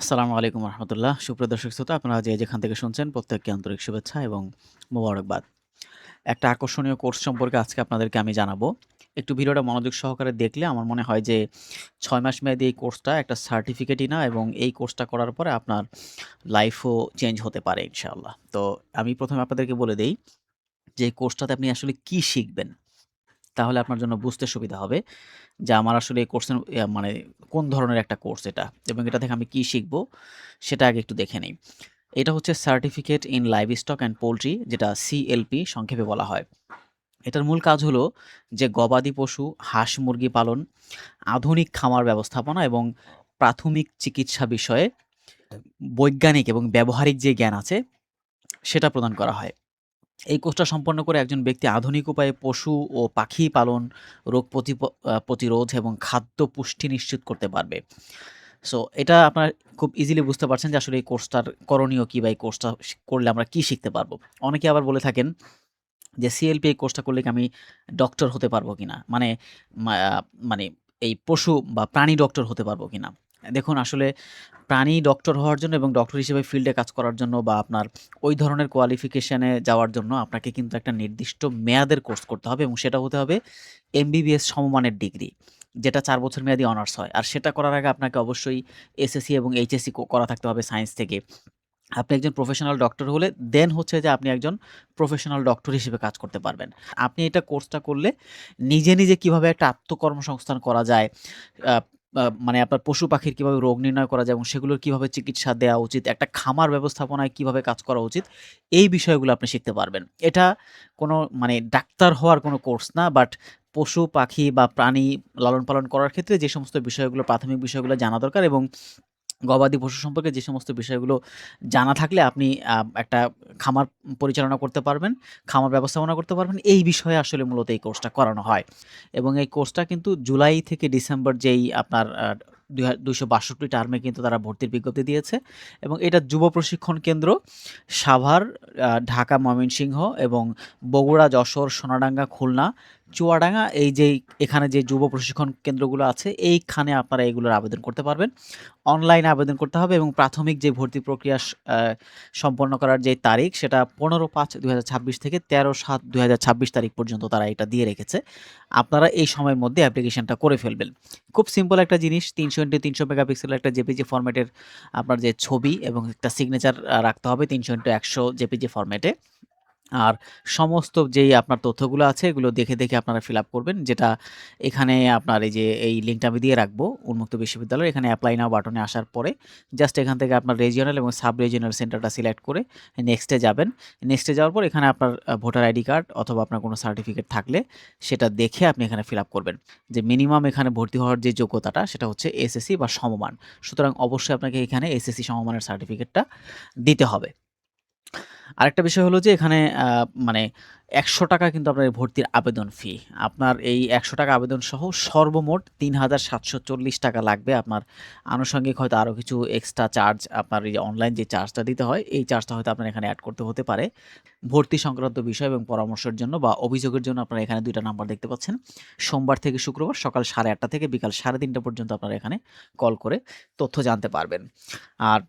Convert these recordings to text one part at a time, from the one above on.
আসসালামু আলাইকুম রহমতুল্লাহ। সুপ্রিয় দর্শক শ্রোতা, আপনারা যে যেখান থেকে শুনছেন প্রত্যেককে আন্তরিক শুভেচ্ছা এবং মোবারকবাদ। একটা আকর্ষণীয় কোর্স সম্পর্কে আজকে আপনাদেরকে আমি জানাবো। একটু ভিডিওটা মনোযোগ সহকারে দেখলে আমার মনে হয় যে ৬ মাস মেয়াদী এই কোর্সটা একটা সার্টিফিকেটই না, এবং এই কোর্সটা করার পরে আপনার লাইফও চেঞ্জ হতে পারে ইনশাআল্লাহ। তো আমি ১ম এ আপনাদেরকে বলে দেই যে এই কোর্সটাতে আপনি আসলে কি শিখবেন? তাহলে আপনার জন্য বুঝতে সুবিধা হবে যে আমার আসলে এই কোর্সের মানে কোন ধরনের একটা কোর্স এটা, এবং এটা থেকে আমি কি শিখবো সেটা আগে একটু দেখে নেই। এটা হচ্ছে certificate in livestock and poultry, যেটা সিএলপি সংক্ষেপে বলা হয়। এটার মূল কাজ হলো যে গবাদি পশু, হাঁস মুরগি পালন, আধুনিক খামার ব্যবস্থাপনা এবং প্রাথমিক চিকিৎসা বিষয়ে বৈজ্ঞানিক এবং ব্যবহারিক যে জ্ঞান আছে সেটা প্রদান করা হয়। এই কোর্সটা সম্পন্ন করে একজন ব্যক্তি আধুনিক উপায়ে পশু ও পাখি পালন, রোগ প্রতিরোধ এবং খাদ্য পুষ্টি নিশ্চিত করতে পারবে। সো এটা আপনারা খুব ইজিলি বুঝতে পারছেন যে আসলে এই কোর্সটার করণীয় কি, বা এই কোর্সটা করলে আমরা কি শিখতে পারবো। অনেকে আবার বলে থাকেন যে সিএলপি এই কোর্সটা করলে কি আমি ডক্টর হতে পারবো কিনা? মানে মা মানে এই পশু বা প্রাণী ডক্টর হতে পারবো কিনা? দেখুন, আসলে প্রাণী ডক্টর হওয়ার জন্য এবং ডক্টর হিসেবে ফিল্ডে কাজ করার জন্য বা আপনার ওই ধরনের কোয়ালিফিকেশন এ যাওয়ার জন্য আপনাকে কিন্তু একটা নির্দিষ্ট মেয়াদের কোর্স করতে হবে, এবং সেটা হতে হবে এমবিবিএস সমমানের ডিগ্রি, যেটা ৪ বছর মেয়াদী অনার্স হয়। আর সেটা করার আগে আপনাকে অবশ্যই এসএসসি এবং এইচএসসি করা থাকতে হবে সায়েন্স থেকে। আপনি একজন প্রফেশনাল ডক্টর হলে দেন হচ্ছে যে আপনি একজন প্রফেশনাল ডক্টর হিসেবে কাজ করতে পারবেন। আপনি এটা কোর্সটা করলে নিজে কিভাবে একটা আত্মকর্মসংস্থান করা যায়, আ আ মানে আপনার পশু-পাখির কিভাবে রোগ নির্ণয় করা যায় এবং সেগুলোর কিভাবে চিকিৎসা দেওয়া উচিত, একটা খামার ব্যবস্থাপনায় কিভাবে কাজ করা উচিত, এই বিষয়গুলো আপনি শিখতে পারবেন। এটা কোনো মানে ডাক্তার হওয়ার কোনো কোর্স না, বাট পশু-পাখি বা প্রাণী লালন-পালন করার ক্ষেত্রে যে সমস্ত বিষয়গুলো, প্রাথমিক বিষয়গুলো জানা দরকার, এবং গবাদি পশু সম্পর্কে যে সমস্ত বিষয়গুলো জানা থাকলে আপনি একটা খামার পরিচালনা করতে পারবেন, খামার ব্যবস্থাপনা করতে পারবেন। এই বিষয়ে আসলে মূলত এই কোর্সটা করানো হয়, এবং এই কোর্সটা কিন্তু জুলাই থেকে ডিসেম্বর যেই আপনার ২৬২ টার্মে কিন্তু তারা ভর্তির বিজ্ঞপ্তি দিয়েছে, এবং এটা যুব প্রশিক্ষণ কেন্দ্র সাভার, ঢাকা, ময়মনসিংহ এবং বগুড়া, যশোর, সোনাডাঙ্গা, খুলনা, চুয়াডাঙ্গা, এই যেই এখানে যে যুব প্রশিক্ষণ কেন্দ্রগুলো আছে এইখানে আপনারা এগুলোর আবেদন করতে পারবেন। অনলাইনে আবেদন করতে হবে, এবং প্রাথমিক যে ভর্তি প্রক্রিয়া সম্পন্ন করার যে তারিখ সেটা ১৫/৫/২০২৬ থেকে ১৩/৭/২০২৬ তারিখ পর্যন্ত তারা এটা দিয়ে রেখেছে। আপনারা এই সময়ের মধ্যে অ্যাপ্লিকেশনটা করে ফেলবেন। খুব সিম্পল একটা জিনিস, ৩০০x৩০০ মেগাপিক্সেলের একটা জেপিজি ফরম্যাটের আপনার যে ছবি এবং একটা সিগনেচার রাখতে হবে ৩০০x১০০ জেপিজি ফরম্যাটে। আর সমস্ত যেই আপনার তথ্যগুলো আছে এগুলো দেখে আপনারা ফিল আপ করবেন। যেটা এখানে আপনার এই যে এই লিঙ্কটা আমি দিয়ে রাখবো উন্মুক্ত বিশ্ববিদ্যালয়ের, এখানে এপ্লাই নাও বাটনে আসার পরে জাস্ট এখান থেকে আপনার রিজিওনাল এবং সাব রিজিওনাল সেন্টারটা সিলেক্ট করে নেক্সটে যাবেন। নেক্সটে যাওয়ার পর এখানে আপনার ভোটার আইডি কার্ড অথবা আপনার কোনো সার্টিফিকেট থাকলে সেটা দেখে আপনি এখানে ফিল আপ করবেন। যে মিনিমাম এখানে ভর্তি হওয়ার যে যোগ্যতাটা সেটা হচ্ছে এসএসসি বা সমমান। সুতরাং অবশ্যই আপনাকে এখানে এসএসসি সমমানের সার্টিফিকেটটা দিতে হবে। আরেকটা বিষয় হলো যে এখানে মানে ৳১০০ কিন্তু আপনার এই ভর্তির আবেদন ফি। আপনার এই ৳১০০ আবেদন সহ সর্বমোট ৳৩,৭৪০ লাগবে। আপনার আনুষঙ্গিক হয়তো আরো কিছু এক্সট্রা চার্জ, আপনার এই যে অনলাইন যে চার্জটা দিতে হয়, এই চার্জটা হয়তো আপনার এখানে এড করতে হতে পারে। ভর্তি সংক্রান্ত বিষয় এবং পরামর্শের জন্য বা অভিযোগের জন্য আপনারা এখানে ২ টা নাম্বার দেখতে পাচ্ছেন। সোমবার থেকে শুক্রবার সকাল ৮:৩০ থেকে বিকাল ৩:৩০ পর্যন্ত আপনারা এখানে কল করে তথ্য জানতে পারবেন। আর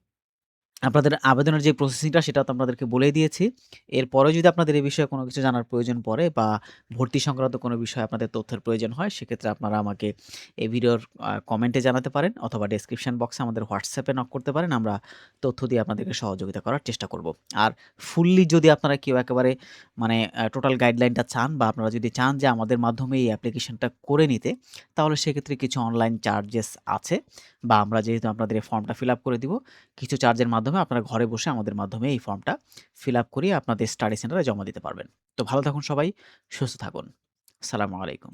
আপনাদের আবেদনের যে প্রসেসিংটা সেটা তো আপনাদেরকে বলেই দিয়েছি। এরপরেও যদি আপনাদের এই বিষয়ে কোনো কিছু জানার প্রয়োজন পড়ে বা ভর্তি সংক্রান্ত কোনো বিষয়ে আপনাদের তথ্যের প্রয়োজন হয়, সেক্ষেত্রে আপনারা আমাকে এই ভিডিওর কমেন্টে জানাতে পারেন অথবা ডেসক্রিপশন বক্সে আমাদের হোয়াটসঅ্যাপে নক করতে পারেন। আমরা তথ্য দিয়ে আপনাদেরকে সহযোগিতা করার চেষ্টা করব। আর ফুললি যদি আপনারা কেউ একেবারে মানে টোটাল গাইডলাইনটা চান, বা আপনারা যদি চান যে আমাদের মাধ্যমে এই অ্যাপ্লিকেশনটা করে নিতে, তাহলে সেক্ষেত্রে কিছু অনলাইন চার্জেস আছে, বা আমরা যেহেতু আপনাদের এই ফর্মটা ফিল আপ করে দিব, কিছু চার্জের মাধ্যমে আপনারা ঘরে বসে আমাদের মাধ্যমে এই ফর্মটা ফিল আপ করিয়ে আপনাদের স্টাডি সেন্টারে জমা দিতে পারবেন। তো ভালো থাকুন সবাই, সুস্থ থাকুন। আসসালামু আলাইকুম।